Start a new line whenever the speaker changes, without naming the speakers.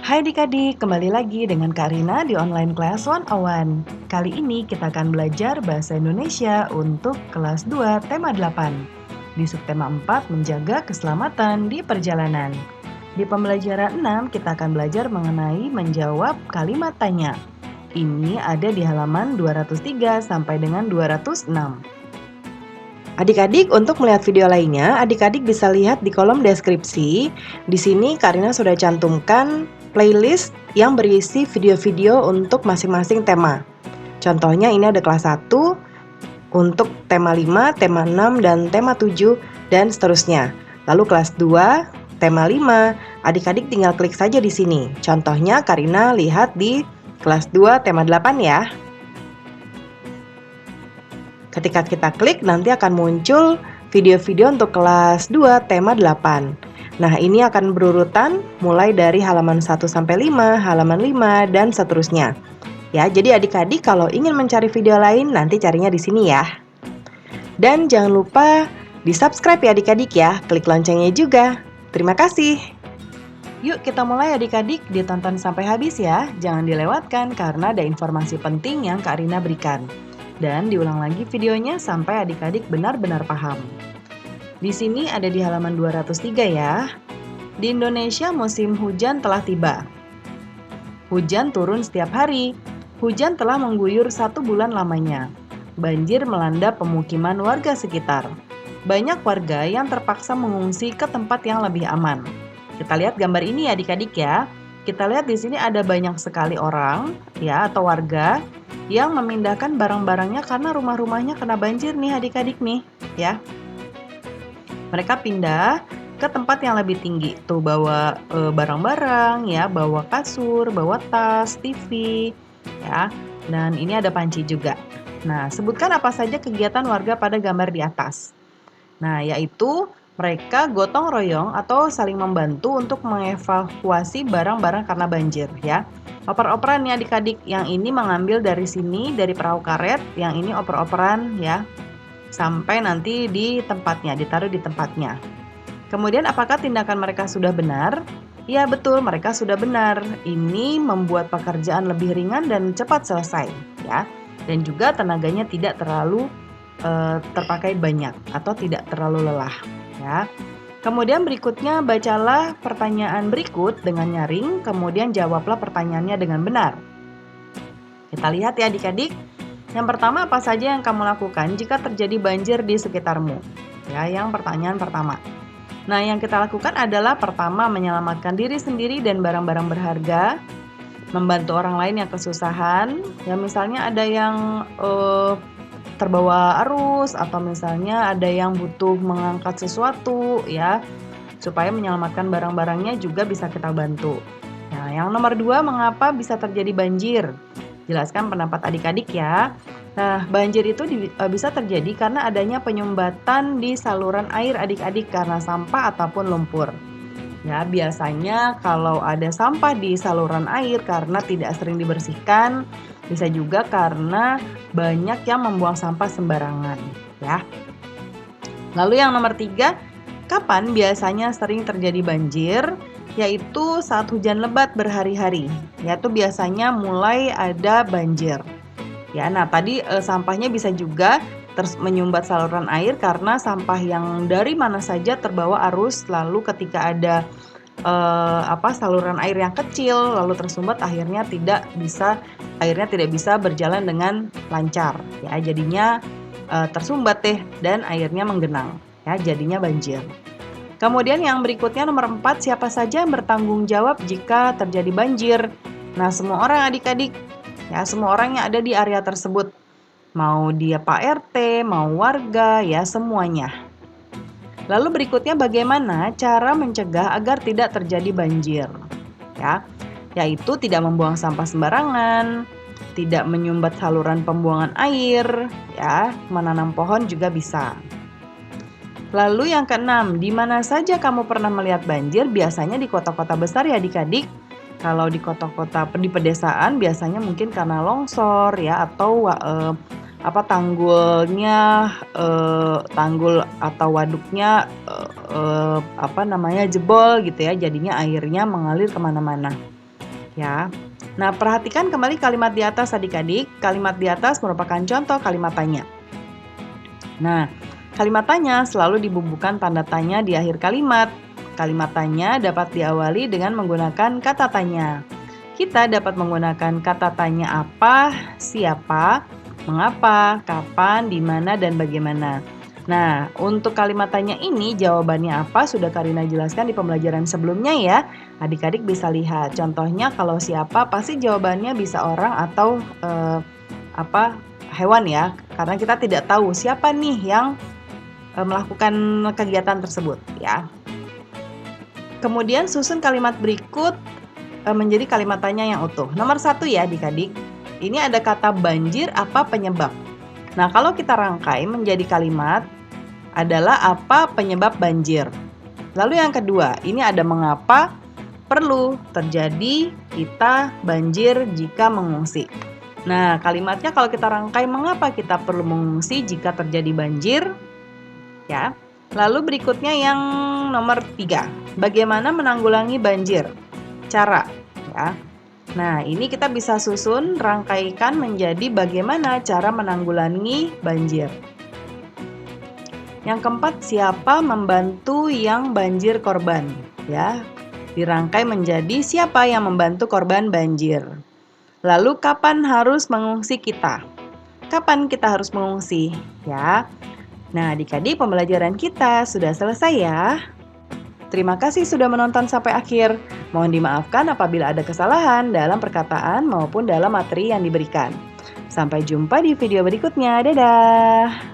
Hai adik-adik, kembali lagi dengan Kak Rina di Online Class 101. Kali ini kita akan belajar Bahasa Indonesia untuk kelas 2 tema 8. Di subtema 4, menjaga keselamatan di perjalanan. Di pembelajaran 6, kita akan belajar mengenai menjawab kalimat tanya. Ini ada di halaman 203 sampai dengan 206. Adik-adik, untuk melihat video lainnya, adik-adik bisa lihat di kolom deskripsi. Di sini Karina sudah cantumkan playlist yang berisi video-video untuk masing-masing tema. Contohnya ini ada kelas 1 untuk tema 5, tema 6, dan tema 7, dan seterusnya. Lalu kelas 2, tema 5, adik-adik tinggal klik saja di sini. Contohnya Karina lihat di kelas 2, tema 8 ya. Ketika kita klik, nanti akan muncul video-video untuk kelas 2 tema 8. Nah, ini akan berurutan mulai dari halaman 1 sampai 5, halaman 5, dan seterusnya. Ya, jadi adik-adik kalau ingin mencari video lain, nanti carinya di sini ya. Dan jangan lupa di-subscribe ya adik-adik ya, klik loncengnya juga. Terima kasih. Yuk kita mulai adik-adik, ditonton sampai habis ya. Jangan dilewatkan karena ada informasi penting yang Kak Rina berikan. Dan diulang lagi videonya sampai adik-adik benar-benar paham. Di sini ada di halaman 203 ya. Di Indonesia musim hujan telah tiba. Hujan turun setiap hari. Hujan telah mengguyur 1 bulan lamanya. Banjir melanda pemukiman warga sekitar. Banyak warga yang terpaksa mengungsi ke tempat yang lebih aman. Kita lihat gambar ini ya adik-adik ya. Kita lihat di sini ada banyak sekali orang ya atau warga yang memindahkan barang-barangnya karena rumah-rumahnya kena banjir nih adik-adik nih ya. Mereka pindah ke tempat yang lebih tinggi. Tuh bawa barang-barang ya, bawa kasur, bawa tas, TV ya. Dan ini ada panci juga. Nah, sebutkan apa saja kegiatan warga pada gambar di atas. Nah, yaitu mereka gotong royong atau saling membantu untuk mengevakuasi barang-barang karena banjir ya. Oper-operan nih adik-adik, yang ini mengambil dari sini, dari perahu karet, yang ini oper-operan ya, sampai nanti di tempatnya, ditaruh di tempatnya. Kemudian apakah tindakan mereka sudah benar? Ya betul, mereka sudah benar. Ini membuat pekerjaan lebih ringan dan cepat selesai ya. Dan juga tenaganya tidak terlalu terpakai banyak atau tidak terlalu lelah ya. Kemudian berikutnya bacalah pertanyaan berikut dengan nyaring, kemudian jawablah pertanyaannya dengan benar. Kita lihat ya adik-adik. Yang pertama, apa saja yang kamu lakukan jika terjadi banjir di sekitarmu? Ya, yang pertanyaan pertama. Nah, yang kita lakukan adalah pertama menyelamatkan diri sendiri dan barang-barang berharga, membantu orang lain yang kesusahan. Ya, misalnya ada yang terbawa arus atau misalnya ada yang butuh mengangkat sesuatu ya, supaya menyelamatkan barang-barangnya juga bisa kita bantu. Nah, yang nomor 2, mengapa bisa terjadi banjir? Jelaskan pendapat adik-adik ya. Nah, banjir itu bisa terjadi karena adanya penyumbatan di saluran air adik-adik karena sampah ataupun lumpur. Ya, biasanya kalau ada sampah di saluran air karena tidak sering dibersihkan, bisa juga karena banyak yang membuang sampah sembarangan, ya. Lalu yang nomor 3, kapan biasanya sering terjadi banjir? Yaitu saat hujan lebat berhari-hari, yaitu biasanya mulai ada banjir. Ya, nah tadi sampahnya bisa juga menyumbat saluran air karena sampah yang dari mana saja terbawa arus, lalu ketika ada saluran air yang kecil lalu tersumbat, airnya tidak bisa berjalan dengan lancar ya, jadinya tersumbat deh dan airnya menggenang ya, jadinya banjir. Kemudian yang berikutnya nomor 4, siapa saja yang bertanggung jawab jika terjadi banjir? Nah, semua orang adik-adik ya, semua orang yang ada di area tersebut, mau dia Pak RT, mau warga ya, semuanya. Lalu berikutnya bagaimana cara mencegah agar tidak terjadi banjir? Ya, yaitu tidak membuang sampah sembarangan, tidak menyumbat saluran pembuangan air, ya, menanam pohon juga bisa. Lalu yang keenam, di mana saja kamu pernah melihat banjir? Biasanya di kota-kota besar ya adik-adik. Kalau di kota-kota di pedesaan biasanya mungkin karena longsor ya, atau tanggul atau waduknya jebol gitu ya, jadinya airnya mengalir kemana-mana. ya. Nah, perhatikan kembali kalimat di atas adik-adik. Kalimat di atas merupakan contoh kalimat tanya. Nah, kalimat tanya selalu dibubuhkan tanda tanya di akhir kalimat. Kalimat tanya dapat diawali dengan menggunakan kata tanya. Kita dapat menggunakan kata tanya apa, siapa, mengapa, kapan, di mana, dan bagaimana. Nah, untuk kalimat tanya ini jawabannya apa sudah Karina jelaskan di pembelajaran sebelumnya ya. Adik-adik bisa lihat. Contohnya kalau siapa pasti jawabannya bisa orang atau hewan ya. Karena kita tidak tahu siapa nih yang melakukan kegiatan tersebut ya. Kemudian susun kalimat berikut menjadi kalimat tanya yang utuh. Nomor 1 ya adik-adik. Ini ada kata banjir apa penyebab. Nah, kalau kita rangkai menjadi kalimat adalah apa penyebab banjir. Lalu yang kedua, ini ada mengapa perlu terjadi kita banjir jika mengungsi. Nah, kalimatnya kalau kita rangkai mengapa kita perlu mengungsi jika terjadi banjir, ya. Lalu berikutnya yang nomor 3, bagaimana menanggulangi banjir? Cara, ya. Nah, ini kita bisa susun, rangkaikan menjadi bagaimana cara menanggulangi banjir. Yang keempat, siapa membantu yang banjir korban? Ya, dirangkai menjadi siapa yang membantu korban banjir. Lalu kapan harus mengungsi kita? Kapan kita harus mengungsi? Ya. Nah, adik-adik pembelajaran kita sudah selesai ya. Terima kasih sudah menonton sampai akhir. Mohon dimaafkan apabila ada kesalahan dalam perkataan maupun dalam materi yang diberikan. Sampai jumpa di video berikutnya. Dadah!